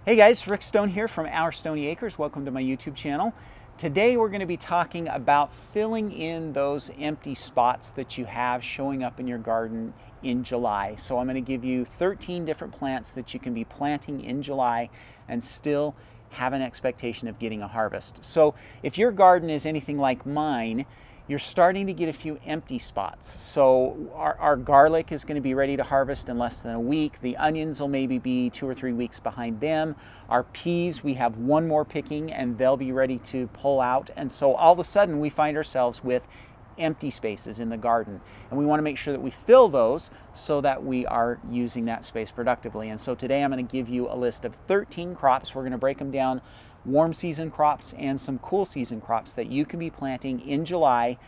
Hey guys, Rick Stone here from Our Stony Acres. Welcome to my YouTube channel. Today we're going to be talking about filling in those empty spots that you have showing up in your garden in July. So I'm going to give you 13 different plants that you can be planting in July and still have an expectation of getting a harvest. So if your garden is anything like mine, you're starting to get a few empty spots. So our garlic is going to be ready to harvest in less than a week. The onions will maybe be 2 or 3 weeks behind them. Our peas, we have one more picking and they'll be ready to pull out. And so all of a sudden we find ourselves with empty spaces in the garden. And we want to make sure that we fill those so that we are using that space productively. And so today I'm going to give you a list of 13 crops. We're going to break them down: warm season crops and some cool season crops that you can be planting in July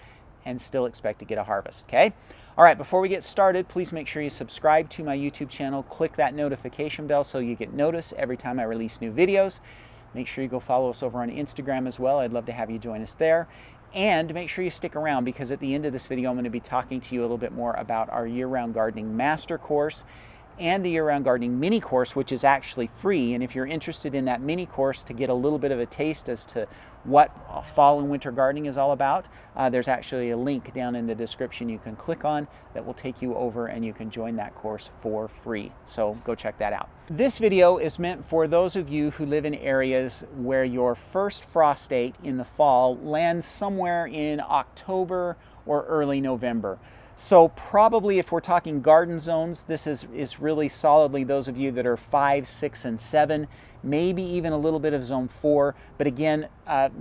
and still expect to get a harvest, okay? All right, before we get started, please make sure you subscribe to my YouTube channel. Click that notification bell so you get notice every time I release new videos. Make sure you go follow us over on Instagram as well. I'd love to have you join us there. And make sure you stick around, because at the end of this video, I'm going to be talking to you a little bit more about our year-round gardening master course and the year-round gardening mini course, which is actually free. And if you're interested in that mini course to get a little bit of a taste as to what fall and winter gardening is all about, there's actually a link down in the description you can click on that will take you over and you can join that course for free. So go check that out. This video is meant for those of you who live in areas where your first frost date in the fall lands somewhere in October or early November. So probably if we're talking garden zones, this is really solidly those of you that are 5, 6, and 7, maybe even a little bit of zone 4. But again,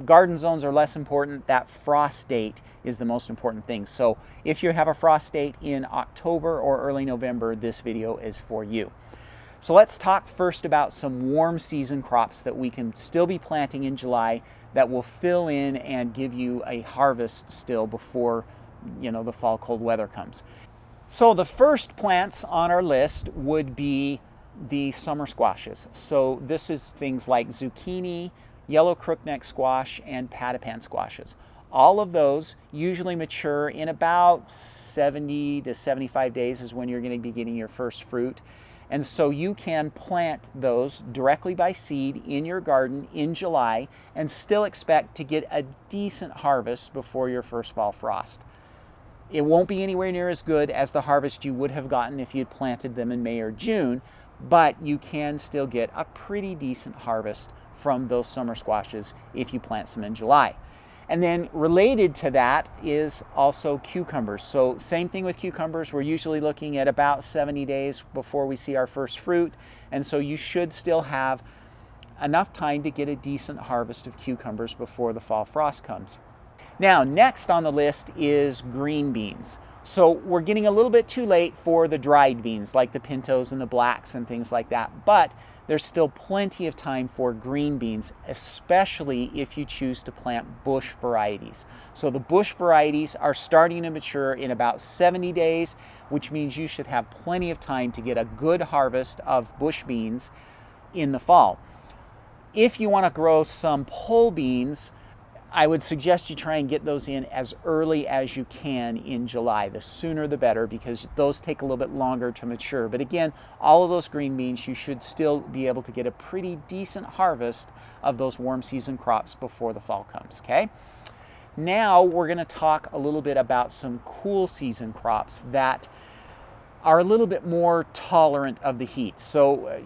garden zones are less important. That frost date is the most important thing. So if you have a frost date in October or early November, this video is for you. So let's talk first about some warm season crops that we can still be planting in July that will fill in and give you a harvest still before the fall cold weather comes. So the first plants on our list would be the summer squashes. So this is things like zucchini, yellow crookneck squash, and Pattypan squashes. All of those usually mature in about 70 to 75 days is when you're going to be getting your first fruit. And so you can plant those directly by seed in your garden in July and still expect to get a decent harvest before your first fall frost. It won't be anywhere near as good as the harvest you would have gotten if you'd planted them in May or June, but you can still get a pretty decent harvest from those summer squashes if you plant some in July. And then related to that is also cucumbers. So same thing with cucumbers. We're usually looking at about 70 days before we see our first fruit. And so you should still have enough time to get a decent harvest of cucumbers before the fall frost comes. Now, next on the list is green beans. So we're getting a little bit too late for the dried beans, like the pintos and the blacks and things like that, but there's still plenty of time for green beans, especially if you choose to plant bush varieties. So the bush varieties are starting to mature in about 70 days, which means you should have plenty of time to get a good harvest of bush beans in the fall. If you want to grow some pole beans, I would suggest you try and get those in as early as you can in July. The sooner the better, because those take a little bit longer to mature. But again, all of those green beans, you should still be able to get a pretty decent harvest of those warm season crops before the fall comes, okay? Now we're going to talk a little bit about some cool season crops that are a little bit more tolerant of the heat. So,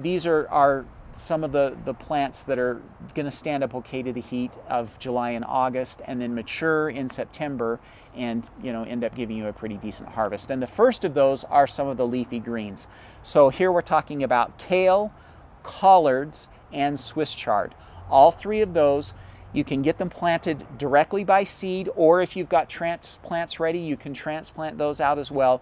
these are some of the plants that are going to stand up okay to the heat of July and August, and then mature in September and end up giving you a pretty decent harvest. And the first of those are some of the leafy greens. So here we're talking about kale, collards, and Swiss chard. All three of those, you can get them planted directly by seed, or if you've got transplants ready, you can transplant those out as well.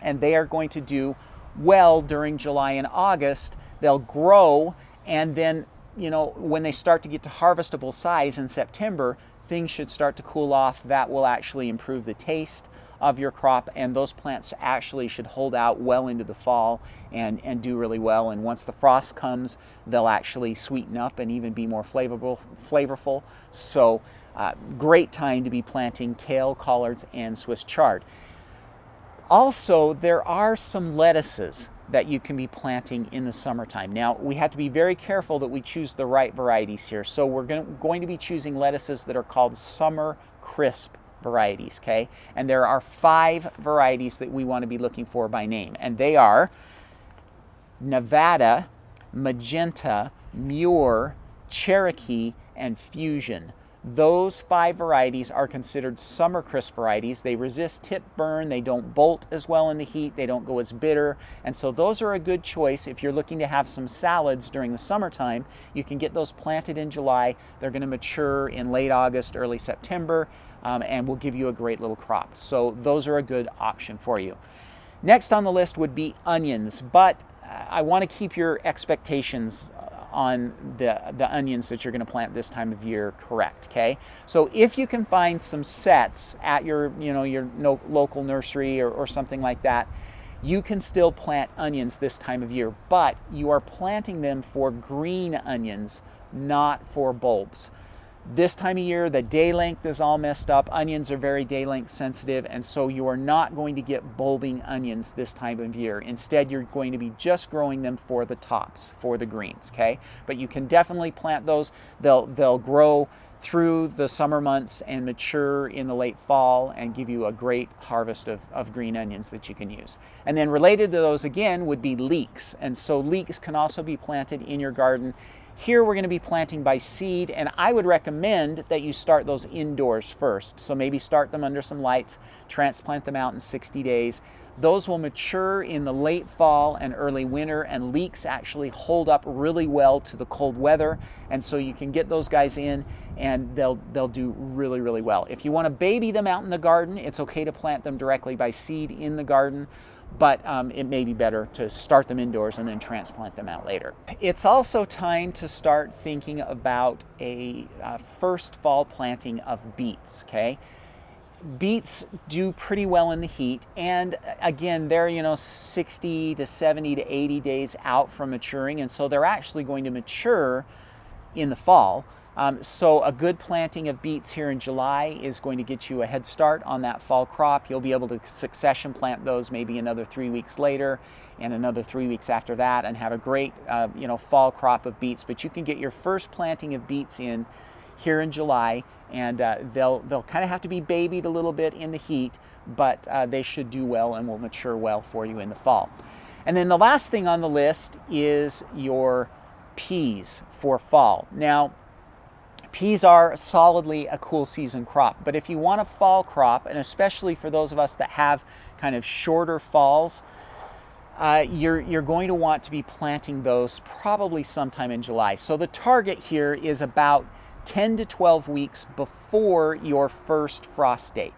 And they are going to do well during July and August. They'll grow, and then, when they start to get to harvestable size in September, things should start to cool off. That will actually improve the taste of your crop, and those plants actually should hold out well into the fall and do really well. And once the frost comes, they'll actually sweeten up and even be more flavorful. So great time to be planting kale, collards, and Swiss chard. Also, there are some lettuces that you can be planting in the summertime. Now, we have to be very careful that we choose the right varieties here. So we're going to be choosing lettuces that are called summer crisp varieties, okay? And there are 5 varieties that we want to be looking for by name, and they are Nevada, Magenta, Muir, Cherokee, and Fusion. Those 5 varieties are considered summer crisp varieties. They resist tip burn, they don't bolt as well in the heat, they don't go as bitter, and so those are a good choice if you're looking to have some salads during the summertime. You can get those planted in July. They're going to mature in late August, early September, and will give you a great little crop. So those are a good option for you. Next on the list would be onions, but I want to keep your expectations on the onions that you're going to plant this time of year correct, okay? So if you can find some sets at your local nursery or something like that, you can still plant onions this time of year, but you are planting them for green onions, not for bulbs. This time of year, the day length is all messed up. Onions are very day length sensitive, and so you are not going to get bulbing onions this time of year. Instead, you're going to be just growing them for the tops, for the greens, okay? But you can definitely plant those. They'll grow through the summer months and mature in the late fall and give you a great harvest of green onions that you can use. And then related to those again would be leeks. And so leeks can also be planted in your garden. Here we're going to be planting by seed, and I would recommend that you start those indoors first. So maybe start them under some lights, transplant them out in 60 days. Those will mature in the late fall and early winter, and leeks actually hold up really well to the cold weather, and so you can get those guys in and they'll do really, really well. If you want to baby them out in the garden, it's okay to plant them directly by seed in the garden, but it may be better to start them indoors and then transplant them out later. It's also time to start thinking about a first fall planting of beets, okay? Beets do pretty well in the heat, and again, they're 60 to 70 to 80 days out from maturing, and so they're actually going to mature in the fall. So a good planting of beets here in July is going to get you a head start on that fall crop. You'll be able to succession plant those maybe another 3 weeks later and another 3 weeks after that and have a great fall crop of beets. But you can get your first planting of beets in here in July, and they'll kind of have to be babied a little bit in the heat, but they should do well and will mature well for you in the fall. And then the last thing on the list is your peas for fall. Now, peas are solidly a cool season crop, but if you want a fall crop, and especially for those of us that have kind of shorter falls, you're going to want to be planting those probably sometime in July. So the target here is about 10 to 12 weeks before your first frost date,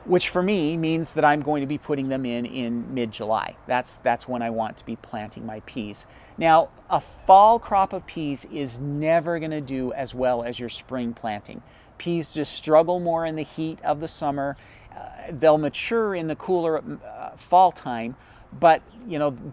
which for me means that I'm going to be putting them in mid-July. That's when I want to be planting my peas. Now, a fall crop of peas is never going to do as well as your spring planting. Peas just struggle more in the heat of the summer. They'll mature in the cooler fall time, but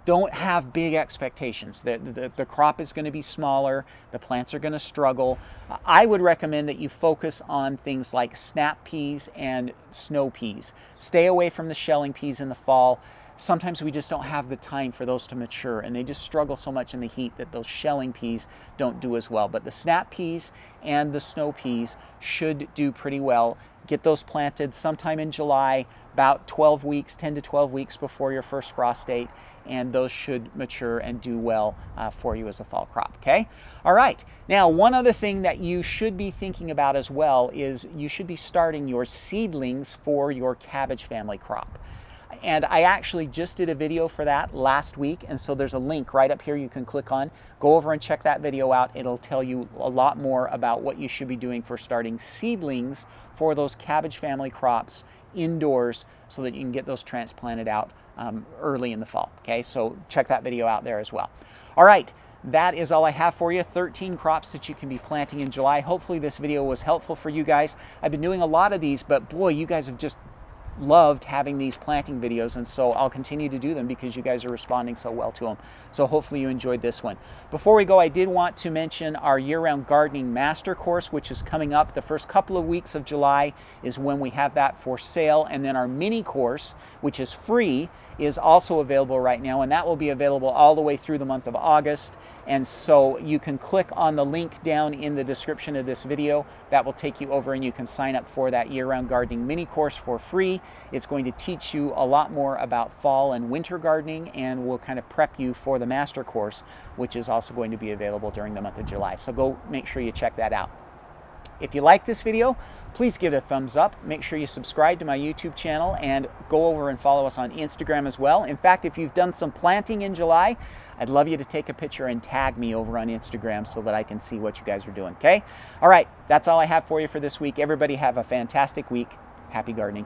don't have big expectations. The crop is going to be smaller, the plants are going to struggle. I would recommend that you focus on things like snap peas and snow peas. Stay away from the shelling peas in the fall. Sometimes we just don't have the time for those to mature, and they just struggle so much in the heat that those shelling peas don't do as well. But the snap peas and the snow peas should do pretty well. Get those planted sometime in July, about 12 weeks, 10 to 12 weeks before your first frost date, and those should mature and do well for you as a fall crop, okay? All right, now one other thing that you should be thinking about as well is you should be starting your seedlings for your cabbage family crop. And I actually just did a video for that last week, and so there's a link right up here you can click on. Go over and check that video out. It'll tell you a lot more about what you should be doing for starting seedlings for those cabbage family crops indoors so that you can get those transplanted out early in the fall. Okay, so check that video out there as well. All right, that is all I have for you. 13 crops that you can be planting in July. Hopefully this video was helpful for you guys. I've been doing a lot of these, but boy, you guys have just loved having these planting videos, and so I'll continue to do them because you guys are responding so well to them. So hopefully you enjoyed this one. Before we go, I did want to mention our year-round gardening master course, which is coming up. The first couple of weeks of July is when we have that for sale, and then our mini course, which is free, is also available right now, and that will be available all the way through the month of August. And so you can click on the link down in the description of this video. That will take you over and you can sign up for that year-round gardening mini course for free. It's going to teach you a lot more about fall and winter gardening, and will kind of prep you for the master course, which is also going to be available during the month of July. So go make sure you check that out. If you like this video, please give it a thumbs up. Make sure you subscribe to my YouTube channel and go over and follow us on Instagram as well. In fact, if you've done some planting in July, I'd love you to take a picture and tag me over on Instagram so that I can see what you guys are doing, okay? All right, that's all I have for you for this week. Everybody have a fantastic week. Happy gardening.